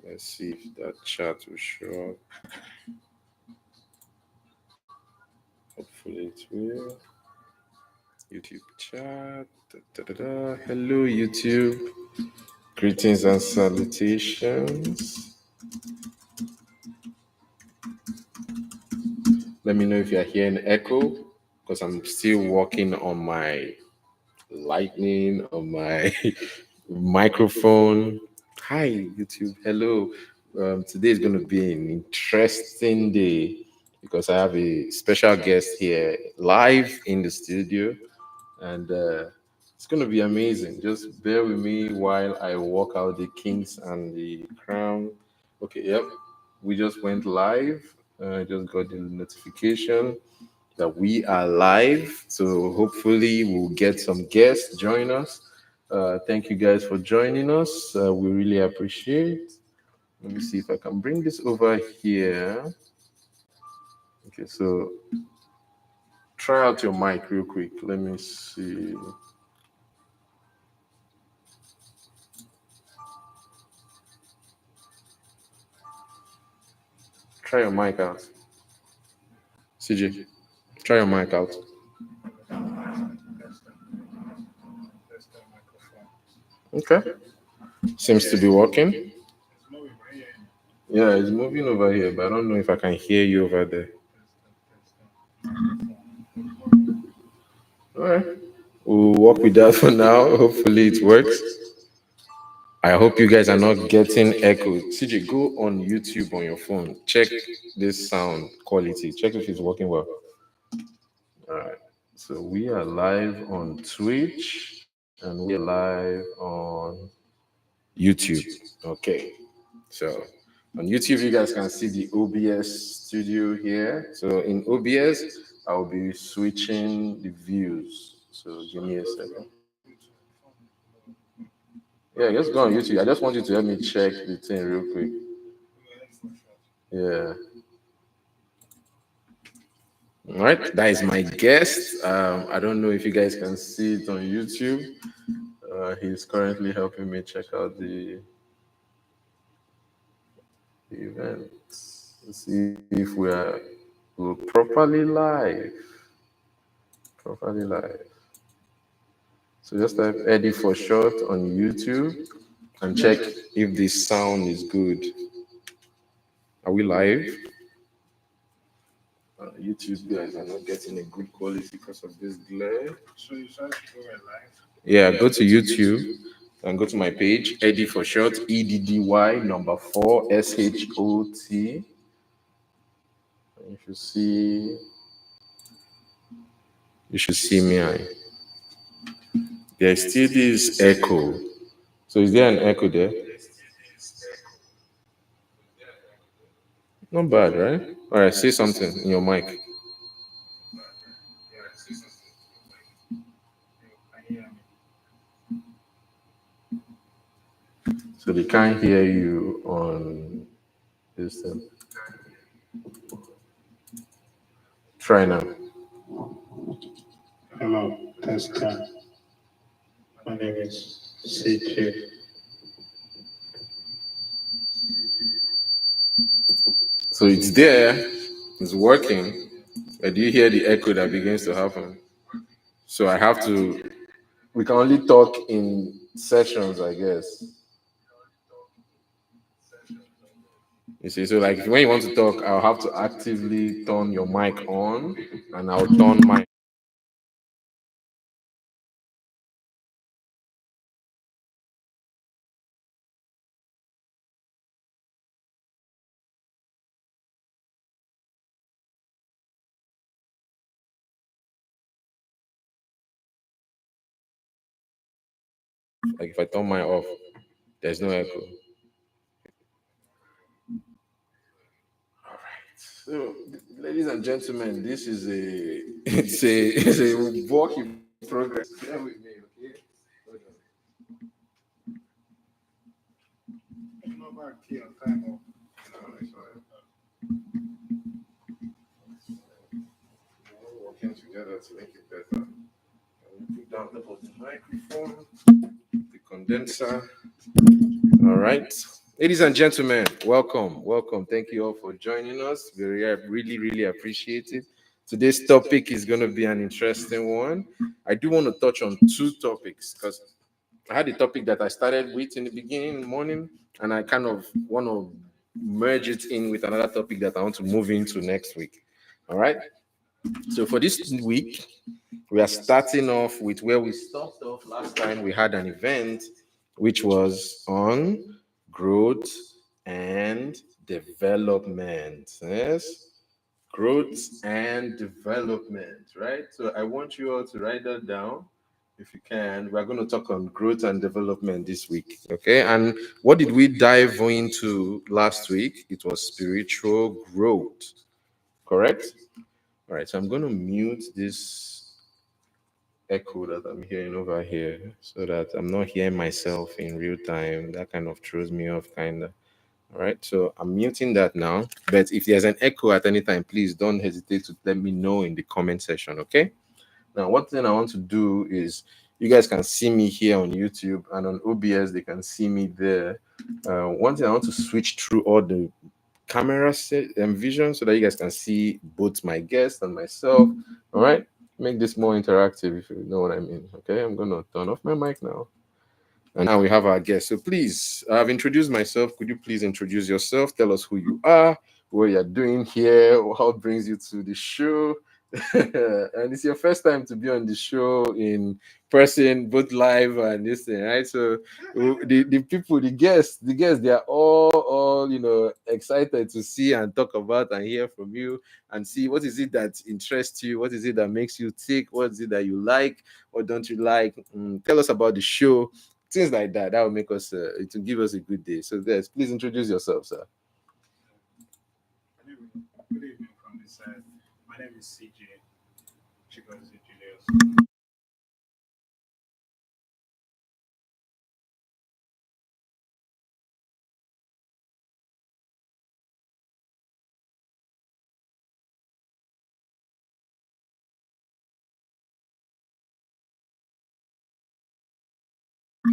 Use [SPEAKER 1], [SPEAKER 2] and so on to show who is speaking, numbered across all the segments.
[SPEAKER 1] Let's see if that chat will show up. Hopefully it will. YouTube chat. Hello, YouTube. Greetings and salutations. Let me know if you're hearing echo, because I'm still working on my lightning, on my microphone. Hi, YouTube. Hello. Today is going to be an interesting day because I have a special guest here live in the studio, and it's going to be amazing. Just bear with me while I walk out the kings and the crown. Okay, yep. We just went live. I just got the notification that we are live. So hopefully we'll get some guests join us. Thank you guys for joining us. We really appreciate. Let me see if I can bring this over here. Okay, so try out your mic real quick. Let me see. Try your mic out. CJ, try your mic out. Okay. Seems to be working. Yeah, it's moving over here, but I don't know if I can hear you over there. All right. We'll work with that for now. Hopefully it works. I hope you guys are not getting echo. CJ, go on YouTube on your phone. Check this sound quality. Check if it's working well. All right. So we are live on Twitch and we are live on YouTube. Okay. So on YouTube, you guys can see the OBS studio here. So in OBS, I'll be switching the views. So give me a second. Yeah, just go on YouTube. I just want you to help me check the thing real quick. Yeah. All right, that is my guest. I don't know if you guys can see it on YouTube. He's currently helping me check out the event. Let's see if we're properly live. Properly live. So just type Eddy4ShoT on YouTube and check if the sound is good. Are we live? YouTube guys are not getting a good quality because of this glare. So you start to go live? Yeah, go to YouTube and go to my page, Eddy4ShoT, EDDY number 4 SHOT. You should see me. There's still this echo. So is there an echo there? Not bad, right? All right, say something in your mic. So they can't hear you on this thing. Try now.
[SPEAKER 2] Hello, test time. My name is CJ.
[SPEAKER 1] So it's there, it's working. But do you hear the echo that begins to happen? So I have to, we can only talk in sessions, I guess. You see, so like when you want to talk, I'll have to actively turn your mic on and I'll turn my. Like if I turn mine off, there's no echo. All right. So, ladies and gentlemen, this is it's a work in progress. Bear with me, okay? We're working together to make it better. Put down the microphone, the condenser. All right. Ladies and gentlemen, welcome, welcome. Thank you all for joining us. We really, really appreciate it. Today's topic is going to be an interesting one. I do want to touch on two topics because I had a topic that I started with in the beginning, in the morning, and I kind of want to merge it in with another topic that I want to move into next week. All right. So for this week, we are starting off with where we stopped off last time. We had an event which was on growth and development. Yes, growth and development, right? So I want you all to write that down if you can. We're going to talk on growth and development this week. Okay. And what did we dive into last week? It was spiritual growth, correct? All right. So I'm going to mute this echo that I'm hearing over here so that I'm not hearing myself in real time. That kind of throws me off, kind of. All right, so I'm muting that now. But if there's an echo at any time, please don't hesitate to let me know in the comment section. Okay. Now, one thing I want to do is you guys can see me here on YouTube and on OBS, they can see me there. One thing I want to switch through all the camera set and vision so that you guys can see both my guest and myself. All right, make this more interactive if you know what I mean. Okay, I'm gonna turn off my mic now. And now we have our guest. So please, I've introduced myself. Could you please introduce yourself? Tell us who you are, what you're doing here, what brings you to the show. And it's your first time to be on the show in person, both live and this thing, right? So the people, the guests, they are all excited to see and talk about and hear from you and see what is it that interests you, what is it that makes you tick, what is it that you like, what don't you like. Tell us about the show, things like that. That will make us it will give us a good day. So guys, please introduce yourself, sir.
[SPEAKER 2] Good evening from this side. My name is CJ. Chigozie Julius.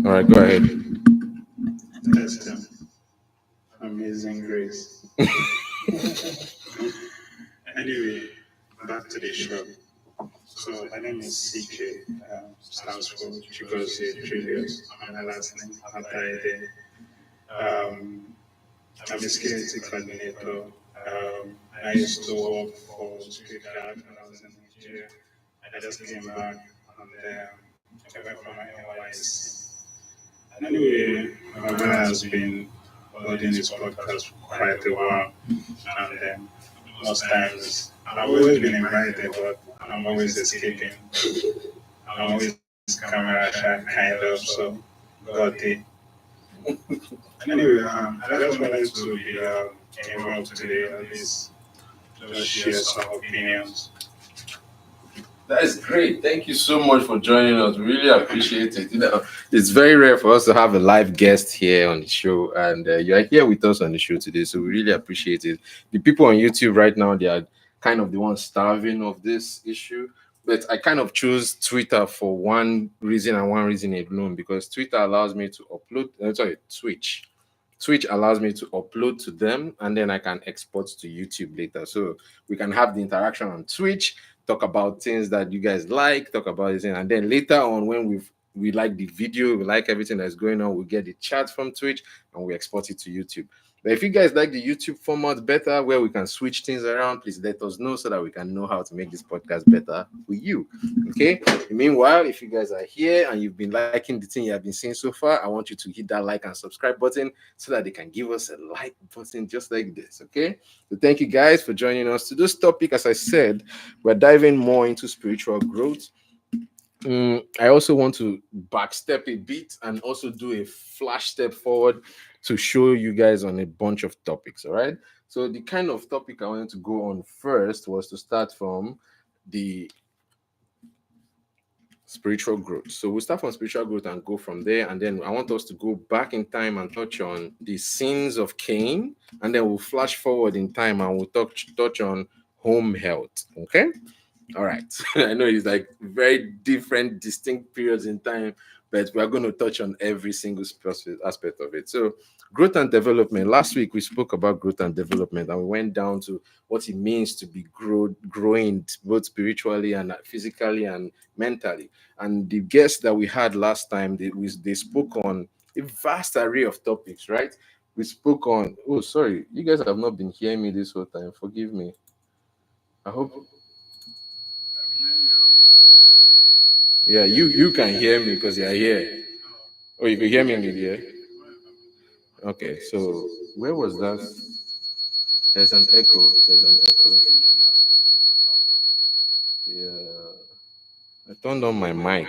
[SPEAKER 1] All right, go ahead.
[SPEAKER 2] Test him. Amazing grace. Anyway, back to the show. So my name is CJ. Stands for Chigozie Julius. I'm my last name after Eddy. Um, I'm a security coordinator. I used to work for Street Guard when I was in Nigeria. I just came back and I went for my NYSC. Anyway, my brother has been holding this podcast for quite a while, and most times I've always been invited, but I'm always escaping. I'm always camera shy, kind of, so got it. Anyway, I just wanted to be involved today, at least just share some opinions.
[SPEAKER 1] That is great. Thank you so much for joining us. We really appreciate it. It's very rare for us to have a live guest here on the show, and you are here with us on the show today. So we really appreciate it. The people on YouTube right now, they are kind of the ones starving of this issue. But I kind of choose Twitter for one reason and one reason alone, because Twitter allows me to upload. Sorry, Twitch. Twitch allows me to upload to them and then I can export to YouTube later. So we can have the interaction on Twitch, talk about things that you guys like, talk about it, and then later on when we like the video, we like everything that's going on, we get the chat from Twitch and we export it to YouTube. But if you guys like the YouTube format better, where we can switch things around, please let us know so that we can know how to make this podcast better for you. Okay. Meanwhile, if you guys are here and you've been liking the thing you have been seeing so far, I want you to hit that like and subscribe button so that they can give us a like button just like this. Okay. So thank you guys for joining us. To this topic, as I said, we're diving more into spiritual growth. I also want to backstep a bit and also do a flash step forward to show you guys on a bunch of topics. All right. So the kind of topic I wanted to go on first was to start from the spiritual growth. So we'll start from spiritual growth and go from there. And then I want us to go back in time and touch on the sins of Cain. And then we'll flash forward in time and we'll touch on home health. Okay. All right. I know it's like very different, distinct periods in time, but we are going to touch on every single aspect of it. So, growth and development. Last week we spoke about growth and development, and we went down to what it means to be growing both spiritually and physically and mentally. And the guests that we had last time, they spoke on a vast array of topics, right? We spoke on. Oh, sorry, you guys have not been hearing me this whole time. Forgive me. I hope. Yeah, you can hear me because you're here. Oh, you can hear me, Lydia. Okay, so where was that? There's an echo. There's an echo. Yeah, I turned on my mic.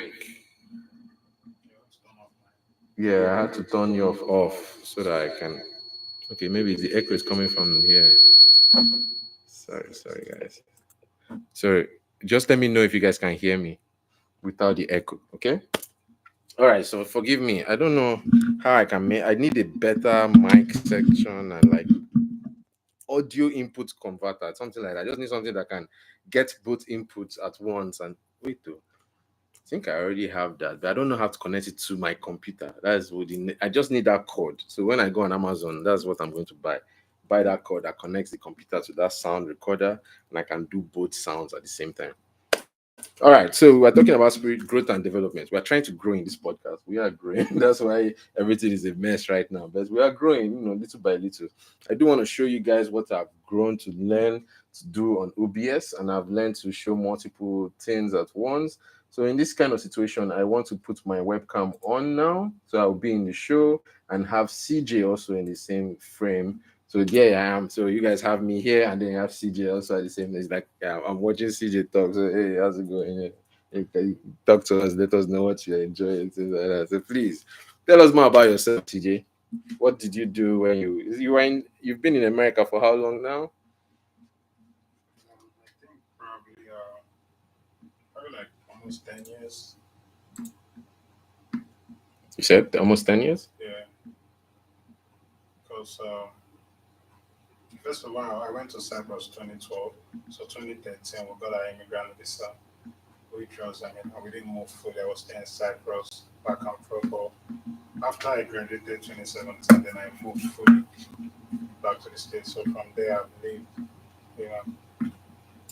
[SPEAKER 1] Yeah, I had to turn you off so that I can. Okay, maybe the echo is coming from here. Sorry, guys. Sorry, just let me know if you guys can hear me without the echo. Okay. All right. So forgive me. I don't know how I can make. I need a better mic section and like audio input converter, something like that. I just need something that can get both inputs at once. And wait, though. I think I already have that, but I don't know how to connect it to my computer. That's what I just need that cord. So when I go on Amazon, that's what I'm going to buy. Buy that cord that connects the computer to that sound recorder, and I can do both sounds at the same time. All right, so we're talking about spirit growth and development. We're trying to grow in this podcast. We are growing. That's why everything is a mess right now. But we are growing, little by little. I do want to show you guys what I've grown to learn to do on OBS, and I've learned to show multiple things at once. So in this kind of situation, I want to put my webcam on now. So I'll be in the show and have CJ also in the same frame. So there I am. So you guys have me here, and then you have CJ also at the same. It's like I'm watching CJ talk. So hey, how's it going? Yeah. You talk to us. Let us know what you're enjoying. Things like that. So please tell us more about yourself, CJ. What did you do when you've been in America for how long now?
[SPEAKER 2] I think probably like almost 10 years.
[SPEAKER 1] You said almost 10 years.
[SPEAKER 2] Yeah, because first of all, I went to Cyprus 2012, so 2013 we got our immigrant visa, which was we didn't move fully. I was staying in Cyprus back and forth. But after I graduated 2017, then I moved fully back to the States. So from there, I've lived, you know,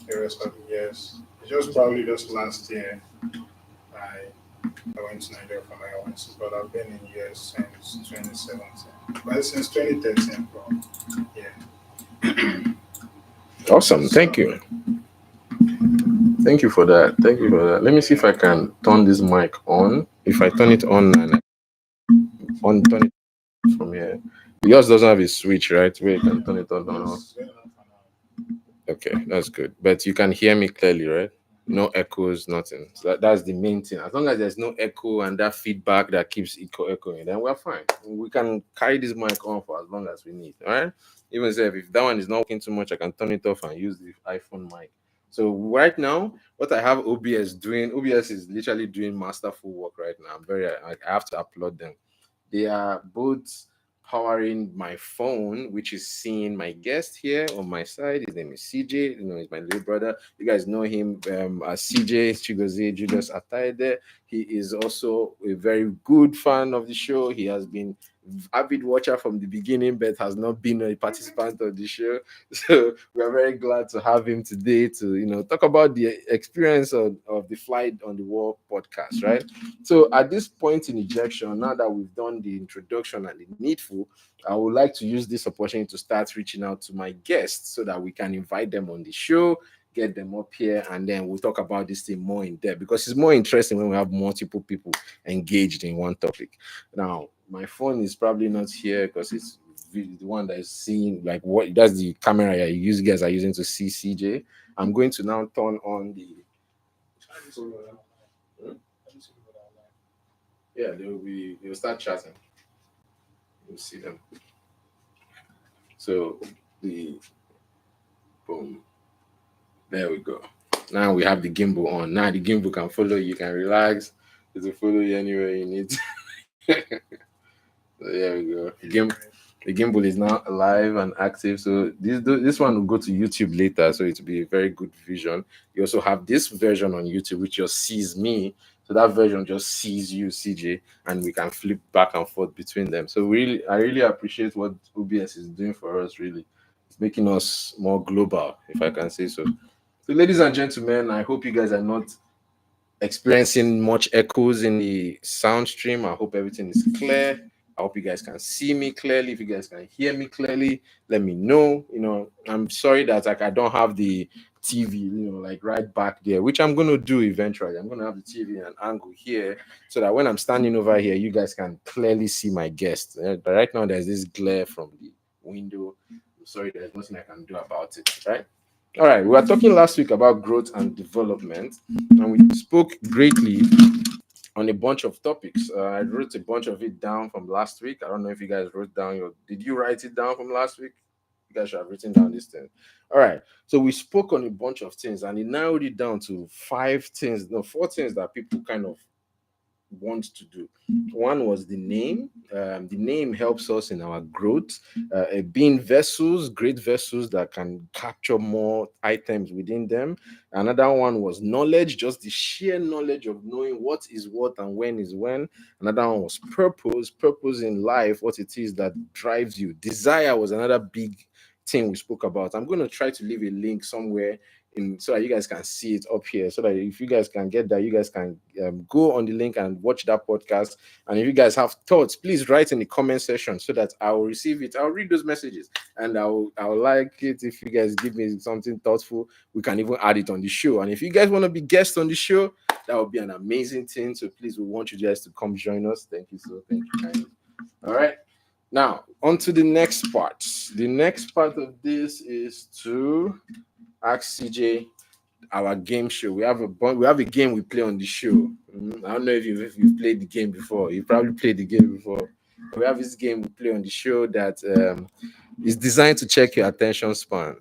[SPEAKER 2] the rest of the years. Just probably just last year, I went to Nigeria for my own, but I've been in US since 2017. But since 2013, bro. Yeah.
[SPEAKER 1] Awesome. Thank you. Thank you for that. Thank you for that. Let me see if I can turn this mic on. If I turn it on and turn it from here. Yours doesn't have a switch, right? Where you can turn it on or off. Okay, that's good. But you can hear me clearly, right? No echoes, nothing. So that's the main thing. As long as there's no echo and that feedback that keeps echoing, then we're fine. We can carry this mic on for as long as we need. All right. Even if that one is not working too much, I can turn it off and use the iPhone mic. So right now, what I have OBS doing, OBS is literally doing masterful work right now. I have to applaud them. They are both powering my phone, which is seeing my guest here on my side. His name is CJ. He's my little brother. You guys know him as CJ Chigozie Julius Ataide. He is also a very good fan of the show. He has been avid watcher from the beginning, but has not been a participant of the show. So we are very glad to have him today to talk about the experience of the FlyEd on the Wall podcast, right? So at this point in ejection, now that we've done the introduction and the needful, I would like to use this opportunity to start reaching out to my guests so that we can invite them on the show, get them up here, and then we'll talk about this thing more in depth, because it's more interesting when we have multiple people engaged in one topic. Now, my phone is probably not here because it's the one that is seeing that's the camera you guys are using to see CJ. I'm going to now turn on the. Yeah, they'll start chatting. You'll see them. So boom. There we go. Now we have the gimbal on. Now the gimbal can follow you. You can relax. It will follow you anywhere you need. So there we go. The gimbal is now alive and active. So this one will go to YouTube later. So it will be a very good vision. You also have this version on YouTube, which just sees me. So So that version just sees you, CJ, and we can flip back and forth between them. So I really appreciate what OBS is doing for us. Really, it's making us more global, if I can say so. So, ladies and gentlemen, I hope you guys are not experiencing much echoes in the sound stream. I hope everything is clear. I hope you guys can see me clearly. If you guys can hear me clearly, let me know. I'm sorry that I don't have the TV, like right back there, which I'm gonna do eventually. I'm gonna have the TV in an angle here so that when I'm standing over here, you guys can clearly see my guest. But right now, there's this glare from the window. I'm sorry, there's nothing I can do about it, right? All right, we were talking last week about growth and development, and we spoke greatly on a bunch of topics. I wrote a bunch of it down from last week. I don't know if you guys wrote down Did you write it down from last week? You guys should have written down this thing. All right, so we spoke on a bunch of things, and it narrowed it down to four things that people kind of want to do. One was the name. The name helps us in our growth. Being vessels, great vessels that can capture more items within them. Another one was knowledge, just the sheer knowledge of knowing what is what and when is when. Another one was purpose in life, what it is that drives you. Desire was another big thing we spoke about. I'm going to try to leave a link somewhere so that you guys can see it up here, so that if you guys can get that, you guys can go on the link and watch that podcast. And if you guys have thoughts, please write in the comment section so that I will receive it. I'll read those messages, and I'll like it if you guys give me something thoughtful. We can even add it on the show. And if you guys want to be guests on the show, that would be an amazing thing. So please, we want you guys to come join us. Thank you kindly. All right, now on to the next part. The next part of this is to ask CJ our game show. We have a game we play on the show. I don't know if you've played the game before. You probably played the game before. We have this game we play on the show that is designed to check your attention span.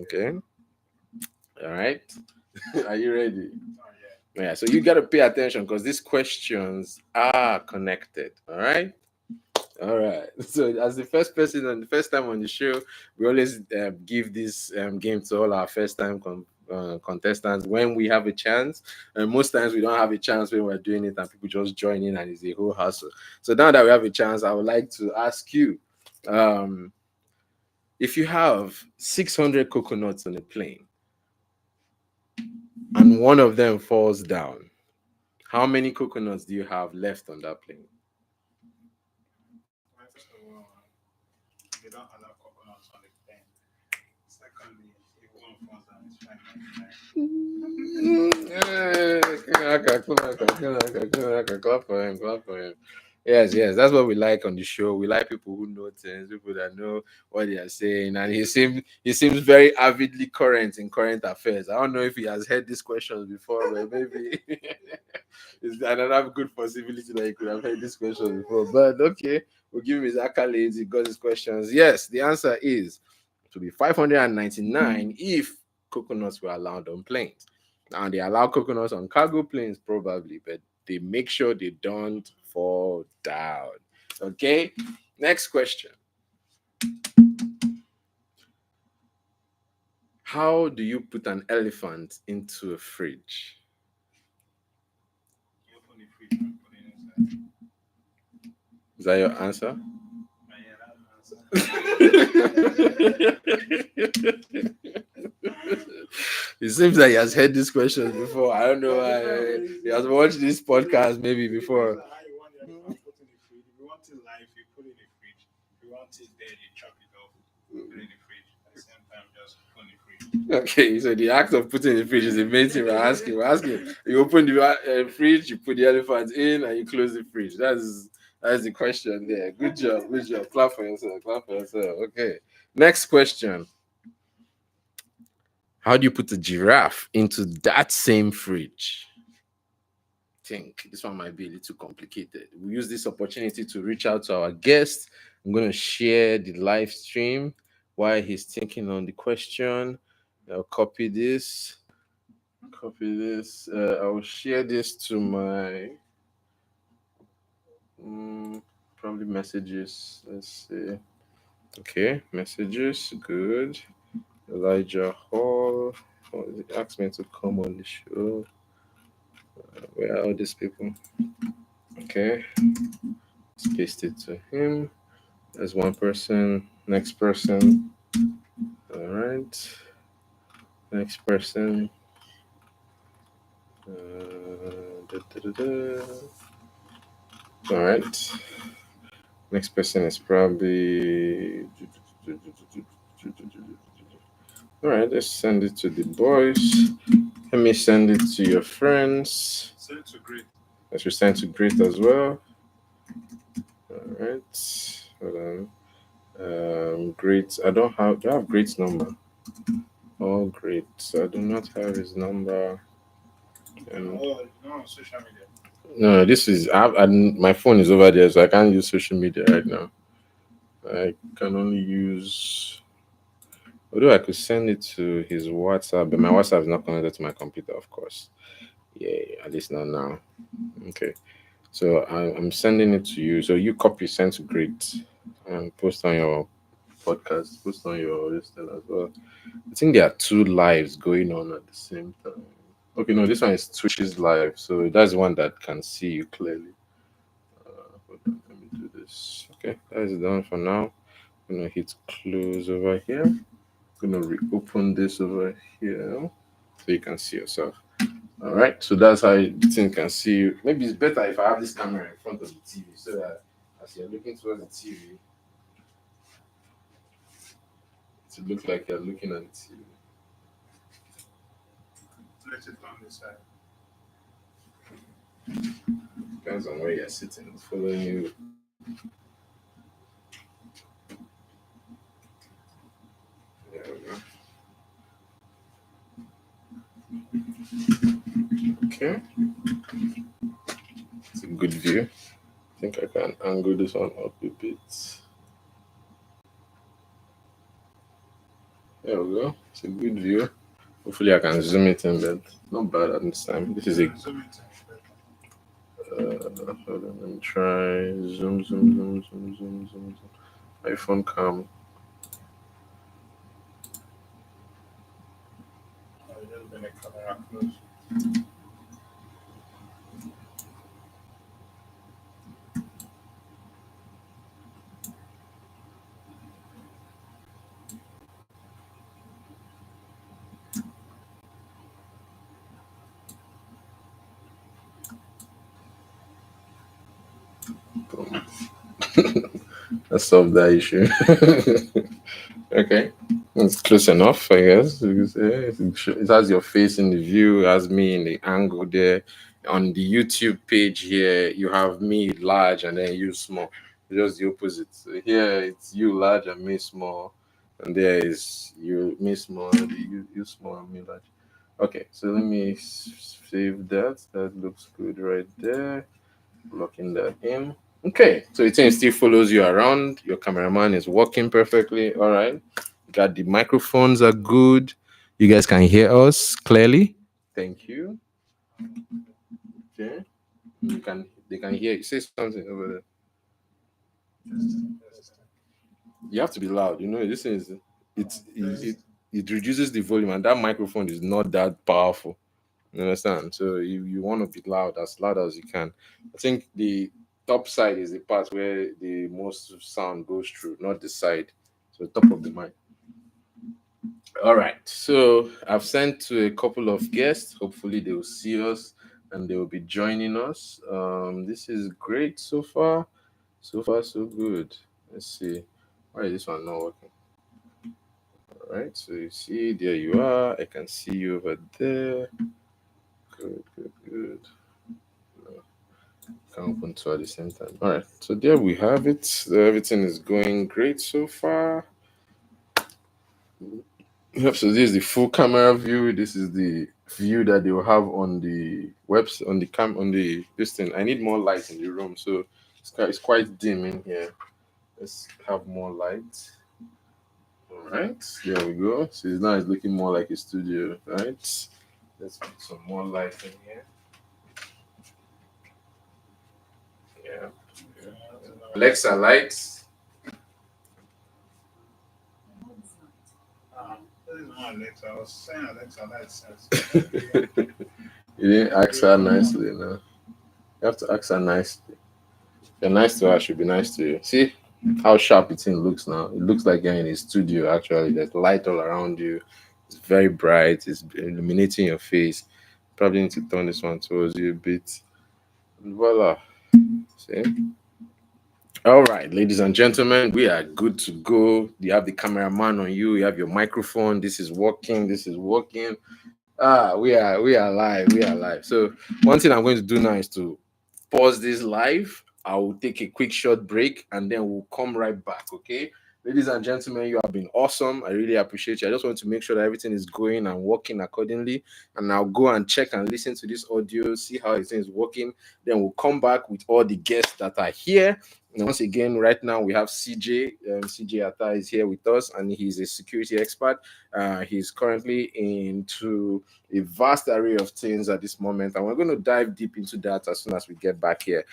[SPEAKER 1] Okay. All right. Are you ready? Yeah. So you gotta pay attention because these questions are connected. All right. All right. So, as the first person and the first time on the show, we always give this game to all our first time contestants when we have a chance. And most times we don't have a chance when we're doing it, and people just join in, and it's a whole hassle. So now that we have a chance, I would like to ask you, if you have 600 coconuts on a plane, and one of them falls down, how many coconuts do you have left on that plane?
[SPEAKER 2] First of all, they don't allow coconuts on the plane. Secondly, if one falls down, it's fine.
[SPEAKER 1] Clap for him. Clap for him. Yes, that's what we like on the show. We like people who know things, people that know what they are saying, and he seems very avidly current in current affairs. I don't know if he has heard these questions before, but maybe it's another good possibility that he could have heard these questions before. But okay, we'll give him his accolades. He got his questions. Yes, the answer is to be 599 if coconuts were allowed on planes. Now they allow coconuts on cargo planes probably, but they make sure they don't fall down. Okay, next question. How do you put an elephant into a fridge?
[SPEAKER 2] You open the fridge and put it inside.
[SPEAKER 1] Is that your answer?
[SPEAKER 2] Yeah, that's the answer.
[SPEAKER 1] It seems like he has heard these questions before. I don't know why. He has watched this podcast maybe before.
[SPEAKER 2] If you want it live, you put it in the fridge. If you want it dead, you chop it off, put it in the fridge. At the same time, just put it in the fridge.
[SPEAKER 1] Okay, so the act of putting in the fridge is the main thing we're asking. You open the fridge, you put the elephant in, and you close the fridge. That's the question there. Good job. Clap for yourself. Okay. Next question. How do you put a giraffe into that same fridge? Think this one might be a little complicated. We use this opportunity to reach out to our guest. I'm going to share the live stream while he's thinking on the question. I'll copy this. I'll share this to my probably messages. Let's see. Okay, messages. Good. Elijah Hall. Oh, he asked me to come on the show. Where are all these people? Okay, let's paste it to him. There's one person. Next person. All right. Next person. Da, da, da. All right. Next person is probably. All right. Let's send it to the boys. Let me send it to your friends.
[SPEAKER 2] Send to great.
[SPEAKER 1] Let's send to great as well. All right. Hold on. Great. I don't have. Do I have Great's number? Oh, great. I do not have his number.
[SPEAKER 2] Oh, no, on social media.
[SPEAKER 1] No, this is. My phone is over there, so I can't use social media right now. I can only use. Although I could send it to his WhatsApp, but my WhatsApp is not connected to my computer, of course. Yeah, at least not now. Okay. So I'm sending it to you. So you copy, send to Great, and post on your podcast, post on your listen as well. I think there are two lives going on at the same time. Okay, no, this one is Twitch's live, so that's the one that can see you clearly. Hold on, let me do this. Okay, that is done for now. I'm gonna hit close over here. I'm gonna reopen this over here so you can see yourself. All right, so that's how the thing can see you. Maybe it's better if I have this camera in front of the TV so that as you're looking towards the TV, it looks like you're looking at the TV.
[SPEAKER 2] Let it on this side.
[SPEAKER 1] Depends on where you're sitting. It's following you. There we go. Okay, it's a good view. I think I can angle this one up a bit. There we go. It's a good view. Hopefully, I can zoom it in, but not bad at this time. This is a.
[SPEAKER 2] Zoom it
[SPEAKER 1] Hold on, let me try zoom. iPhone cam.
[SPEAKER 2] in. Just bring the camera close.
[SPEAKER 1] Boom. Let's solve that issue. Okay, it's close enough, I guess. You can say it has your face in the view, it has me in the angle there. On the YouTube page here, you have me large and then you small. Just the opposite. So here it's you large and me small, and there is you me small, you small and me large. Okay, so let me save that. That looks good right there. Locking that in. Okay, so it still follows you around. Your cameraman is working perfectly. All right. Got the microphones are good. You guys can hear us clearly. Thank you. Okay. They can hear you. Say something over there.
[SPEAKER 2] Just
[SPEAKER 1] You have to be loud. You know, this is it reduces the volume, and that microphone is not that powerful. You understand? So you want to be loud as you can. I think the top side is the part where the most sound goes through, not the side. So top of the mic. All right. So I've sent to a couple of guests. Hopefully they will see us and they will be joining us. This is great so far. So far so good. Let's see. Why is this one not working? All right. So you see, there you are. I can see you over there. Good. Can open two at the same time. All right, so there we have it. Everything is going great so far. Yep. So this is the full camera view. This is the view that they will have on the website, on the this thing. I need more light in the room, so it's quite dim in here. Let's have more light. All right, there we go. So now it's looking more like a studio, right? Let's put some more light in here. Yeah. Alexa, lights.
[SPEAKER 2] this is not Alexa. I was saying Alexa light sense.
[SPEAKER 1] You didn't ask her nicely, no. You have to ask her nicely. If you're nice to her, she'll be nice to you. See how sharp the thing looks now. It looks like you're in a studio, actually. There's light all around you. It's very bright. It's illuminating your face. Probably need to turn this one towards you a bit. Voila. See? All right, ladies and gentlemen, we are good to go. You have the cameraman on you. You have your microphone. This is working. This is working. We are live. We are live. So one thing I'm going to do now is to pause this live. I will take a quick short break and then we'll come right back. Okay, ladies and gentlemen, you have been awesome. I really appreciate you. I just want to make sure that everything is going and working accordingly. And I'll go and check and listen to this audio, see how everything is working. Then we'll come back with all the guests that are here. And once again, right now we have CJ. CJ Atta is here with us, and he's a security expert. He's currently into a vast array of things at this moment, and we're going to dive deep into that as soon as we get back here.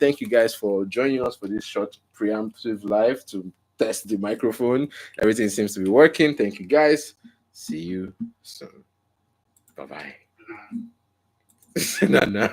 [SPEAKER 1] Thank you guys for joining us for this short preemptive live to test the microphone. Everything seems to be working. Thank you guys. See you soon. Bye bye. Nah.